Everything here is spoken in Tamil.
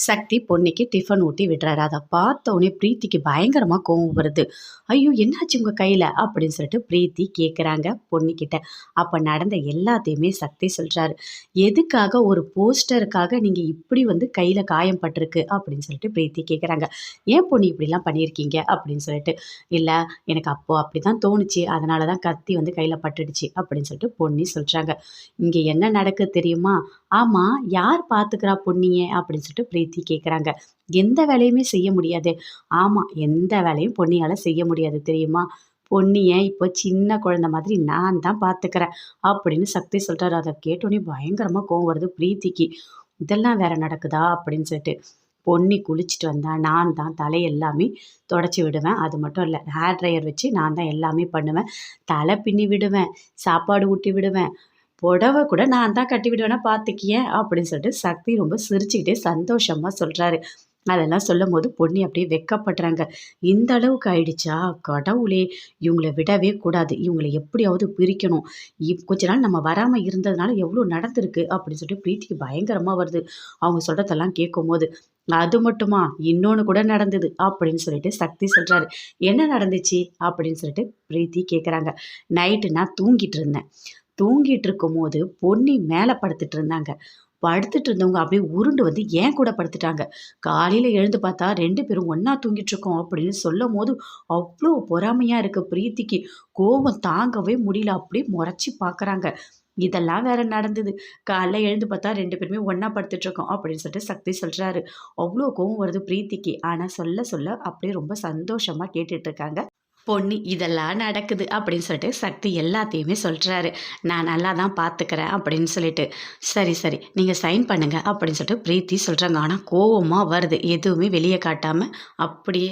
சக்தி பொன்னிக்கு டிஃபன் ஊட்டி விடுறாரு. அதை பார்த்த உடனே பிரீத்திக்கு பயங்கரமாக கோவம் வருது. ஐயோ என்னாச்சு உங்கள் கையில் அப்படின்னு சொல்லிட்டு பிரீத்தி கேட்குறாங்க பொன்னிக்கிட்ட. அப்போ நடந்த எல்லாத்தையுமே சக்தி சொல்கிறாரு. எதுக்காக ஒரு போஸ்டருக்காக நீங்கள் இப்படி கையில் காயம் பட்டிருக்கு அப்படின்னு சொல்லிட்டு பிரீத்தி கேட்குறாங்க. ஏன் பொன்னி இப்படிலாம் பண்ணியிருக்கீங்க அப்படின்னு சொல்லிட்டு. இல்லை எனக்கு அப்போது அப்படி தான் தோணுச்சு, அதனால தான் கத்தி கையில் பட்டுடுச்சு அப்படின்னு சொல்லிட்டு பொன்னி சொல்கிறாங்க. இங்கே என்ன நடக்குது தெரியுமா? ஆமாம், யார் பார்த்துக்கிறா பொன்னியே அப்படின்னு சொல்லிட்டு பிரீத்தி கேட்குறாங்க. எந்த வேலையுமே செய்ய முடியாது. ஆமாம், எந்த வேலையும் பொன்னியால் செய்ய முடியாது தெரியுமா? பொன்னியை இப்போ சின்ன குழந்தை மாதிரி நான் தான் பார்த்துக்கிறேன் அப்படின்னு சக்தி சொல்கிறாரு. அதை கேட்டோன்னே பயங்கரமாக கோவம் வருது பிரீத்திக்கு. இதெல்லாம் வேற நடக்குதா அப்படின்னு சொல்லிட்டு. பொன்னி குளிச்சுட்டு வந்தா நான் தான் தலை எல்லாமே தொடச்சி விடுவேன். அது மட்டும் இல்லை, ஹேர் ட்ரையர் வச்சு நான் தான் எல்லாமே பண்ணுவேன். தலை பின்னி விடுவேன், சாப்பாடு ஊட்டி விடுவேன், புடவை கூட நான் தான் கட்டி விடுவேனா பார்த்துக்கியேன் அப்படின்னு சொல்லிட்டு சக்தி ரொம்ப சிரிச்சுக்கிட்டே சந்தோஷமாக சொல்கிறாரு. அதெல்லாம் சொல்லும்போது பொன்னி அப்படியே வெட்கப்படுறாங்க. இந்த அளவுக்கு ஆயிடுச்சா? கடவுளே! இவங்கள விடவே கூடாது. இவங்கள எப்படியாவது பிரிக்கணும். கொஞ்ச நாள் நம்ம வராமல் இருந்ததுனால எவ்வளோ நடந்திருக்கு அப்படின்னு சொல்லிட்டு பிரீத்திக்கு பயங்கரமாக வருது. அவங்க சொல்கிறதெல்லாம் கேட்கும்போது. அது மட்டுமா, இன்னொன்று கூட நடந்தது அப்படின்னு சொல்லிட்டு சக்தி சொல்கிறாரு. என்ன நடந்துச்சு அப்படின்னு சொல்லிட்டு பிரீத்தி கேட்குறாங்க. நைட்டு நான் தூங்கிட்டு இருந்தேன். தூங்கிட்டு இருக்கும்போது பொன்னி மேலே படுத்துட்டு இருந்தாங்க. படுத்துட்டு இருந்தவங்க அப்படியே உருண்டு என் கூட படுத்துட்டாங்க. காலையில் எழுந்து பார்த்தா 2 பேரும் ஒன்றா தூங்கிட்டு இருக்கோம் அப்படின்னு சொல்லும்போது அவ்வளோ பொறாமையாக இருக்கு பிரீத்திக்கு. கோபம் தாங்கவே முடியல. அப்படியே முறைச்சி பார்க்குறாங்க. இதெல்லாம் வேற நடந்தது. காலைல எழுந்து பார்த்தா 2 பேருமே ஒன்றா படுத்துட்ருக்கோம் அப்படின்னு சொல்லிட்டு சக்தி சொல்கிறாரு. அவ்வளோ கோவம் வருது பிரீத்திக்கு. ஆனால் சொல்ல சொல்ல அப்படியே ரொம்ப சந்தோஷமாக கேட்டுட்ருக்காங்க பொன்னி. இதெல்லாம் நடக்குது அப்படின்னு சொல்லிட்டு சக்தி எல்லாத்தையுமே சொல்கிறாரு. நான் நல்லா தான் பார்த்துக்கிறேன் அப்படின்னு சொல்லிட்டு. சரி சரி நீங்கள் சைன் பண்ணுங்க அப்படின்னு சொல்லிட்டு பிரீத்தி சொல்கிறாங்க. ஆனால் கோவமாக வருது, எதுவுமே வெளியே காட்டாமல் அப்படியே